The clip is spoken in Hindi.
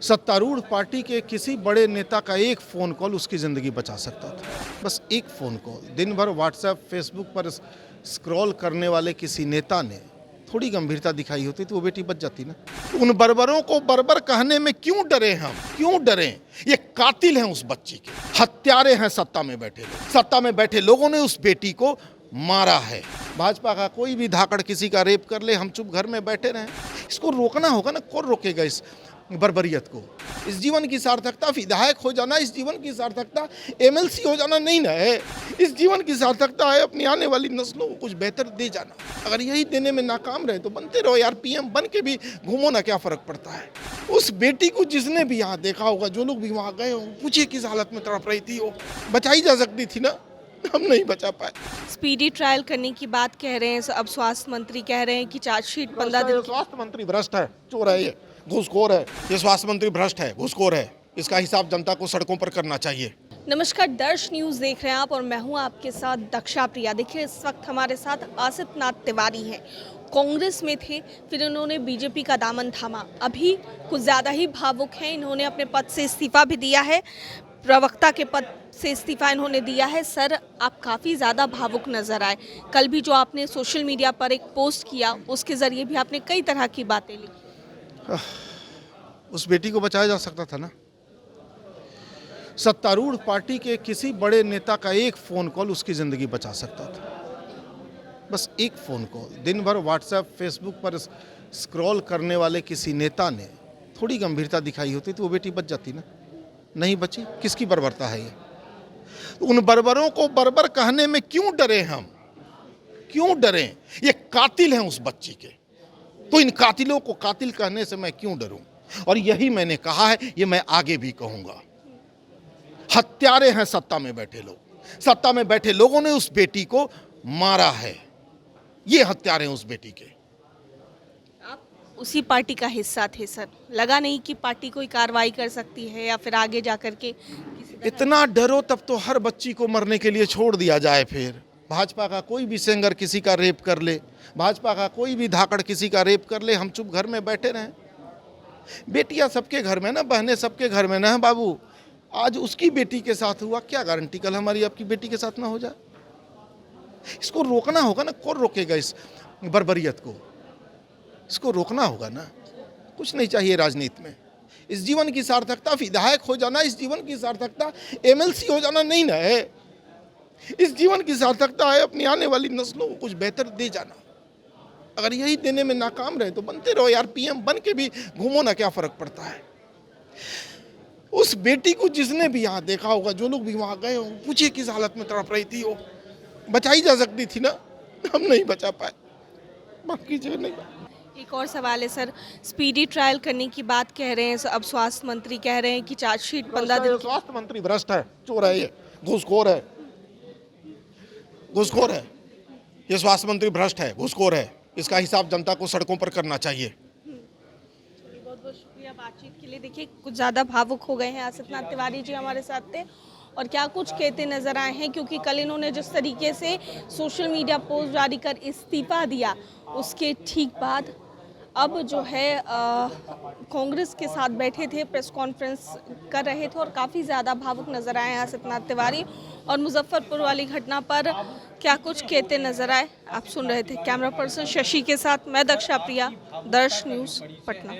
सत्तारूढ़ पार्टी के किसी बड़े नेता का एक फ़ोन कॉल उसकी ज़िंदगी बचा सकता था। बस एक फ़ोन कॉल। दिन भर व्हाट्सएप फेसबुक पर स्क्रॉल करने वाले किसी नेता ने थोड़ी गंभीरता दिखाई होती तो वो बेटी बच जाती ना। उन बर्बरों को बर्बर कहने में क्यों डरे हम, क्यों डरें? ये कातिल हैं उस बच्ची के, हत्यारे हैं सत्ता में बैठे लोग। सत्ता में बैठे लोगों ने उस बेटी को मारा है। भाजपा का कोई भी धाकड़ किसी का रेप कर ले, हम चुप घर में बैठे रहें? इसको रोकना होगा ना। कौन रोकेगा इस बर्बरियत को? इस जीवन की सार्थकता विधायक हो जाना, इस जीवन की सार्थकता एमएलसी हो जाना नहीं ना है। इस जीवन की सार्थकता है अपनी आने वाली नस्लों को कुछ बेहतर दे जाना। अगर यही देने में नाकाम रहे तो बनते रहो यार, पीएम बन के भी घूमो ना, क्या फर्क पड़ता है? उस बेटी को जिसने भी यहाँ देखा होगा, जो लोग भी वहाँ गए हो, पूछिए किस हालत में तड़प रही थी वो। बचाई जा सकती थी ना, हम नहीं बचा पाए। स्पीडी ट्रायल करने की बात कह रहे हैं, अब स्वास्थ्य मंत्री कह रहे हैं कि चार्जशीट 15 दिन की। स्वास्थ्य मंत्री भ्रष्ट है, चोर है, ये घूसखोर है। ये स्वास्थ्य मंत्री भ्रष्ट है, घूसखोर है। इसका हिसाब जनता को सड़कों पर करना चाहिए। नमस्कार, दर्श न्यूज़ देख रहे हैं आप और मैं हूं आपके साथ दक्षा प्रिया। देखिए, इस वक्त हमारे साथ आसित नाथ तिवारी हैं। कांग्रेस में थे, फिर उन्होंने बीजेपी का दामन थामा। अभी कुछ ज़्यादा ही भावुक हैं। इन्होंने अपने पद से इस्तीफा भी दिया है, प्रवक्ता के पद से इस्तीफा इन्होंने दिया है। सर, आप काफ़ी ज़्यादा भावुक नज़र आए। कल भी जो आपने सोशल मीडिया पर एक पोस्ट किया, उसके ज़रिए भी आपने कई तरह की बातें लिखी। उस बेटी को बचाया जा सकता था ना। सत्तारूढ़ पार्टी के किसी बड़े नेता का एक फ़ोन कॉल उसकी ज़िंदगी बचा सकता था। बस एक फ़ोन कॉल। दिन भर व्हाट्सएप फेसबुक पर स्क्रॉल करने वाले किसी नेता ने थोड़ी गंभीरता दिखाई होती तो वो बेटी बच जाती ना। नहीं बची। किसकी बर्बरता है ये? उन बर्बरों को बर्बर कहने में क्यों डरे हम, क्यों डरें? ये कातिल हैं उस बच्ची के, तो इन कातिलों को कातिल कहने से मैं क्यों डरूं? और यही मैंने कहा है, ये मैं आगे भी कहूंगा। हत्यारे हैं सत्ता में बैठे लोग। सत्ता में बैठे लोगों ने उस बेटी को मारा है। ये हत्यारे हैं उस बेटी के। आप उसी पार्टी का हिस्सा थे सर, लगा नहीं कि पार्टी कोई कार्रवाई कर सकती है या फिर आगे जाकर के इतना डरो तब तो हर बच्ची को मरने के लिए छोड़ दिया जाए। फिर भाजपा का कोई भी सिंगर किसी का रेप कर ले, भाजपा का कोई भी धाकड़ किसी का रेप कर ले, हम चुप घर में बैठे रहें? बेटियां सबके घर में ना, बहनें सबके घर में ना है बाबू। आज उसकी बेटी के साथ हुआ, क्या गारंटी कल हमारी आपकी बेटी के साथ ना हो जाए? इसको रोकना होगा ना। कौन रोकेगा इस बर्बरियत को? इसको रोकना होगा ना। कुछ नहीं चाहिए राजनीति में। इस जीवन की सार्थकता विधायक हो जाना, इस जीवन की सार्थकता एमएलसी हो जाना नहीं ना है। इस जीवन की सार्थकता है अपनी आने वाली नस्लों को कुछ बेहतर दे जाना। अगर यही देने में नाकाम रहे तो बनते रहो यार, पीएम बन के भी घूमो ना, क्या फर्क पड़ता है? उस बेटी को जिसने भी यहाँ देखा होगा, जो लोग भी वहाँ गए हो, पूछिए किस हालत में तड़प रही थी वो। बचाई जा सकती थी ना, हम नहीं बचा पाए। बाकी जो नहीं। एक और सवाल है सर, स्पीडी ट्रायल करने की बात कह रहे हैं, अब स्वास्थ्य मंत्री कह रहे हैं कि चार्जशीट 15 दिन की। स्वास्थ्य मंत्री भ्रष्ट है, चोर है, ये घूसखोर है, घूसखोर है। ये स्वास्थ्य मंत्री भ्रष्ट है, घूसखोर है। इसका हिसाब जनता को सड़कों पर करना चाहिए। बहुत बहुत शुक्रिया बातचीत के लिए। देखिए, कुछ ज़्यादा भावुक हो गए हैं आसित नाथ तिवारी जी हमारे साथ थे, और क्या कुछ कहते नजर आए हैं, क्योंकि कल इन्होंने जिस तरीके से सोशल मीडिया पोस्ट जारी कर इस्तीफा दिया, उसके ठीक बाद अब जो है कांग्रेस के साथ बैठे थे, प्रेस कॉन्फ्रेंस कर रहे थे और काफ़ी ज़्यादा भावुक नजर आए हैं आसित नाथ तिवारी। और मुजफ्फरपुर वाली घटना पर क्या कुछ कहते नजर आए, आप सुन रहे थे। कैमरा पर्सन शशि के साथ मैं दक्षा प्रिया, दर्श न्यूज़, पटना।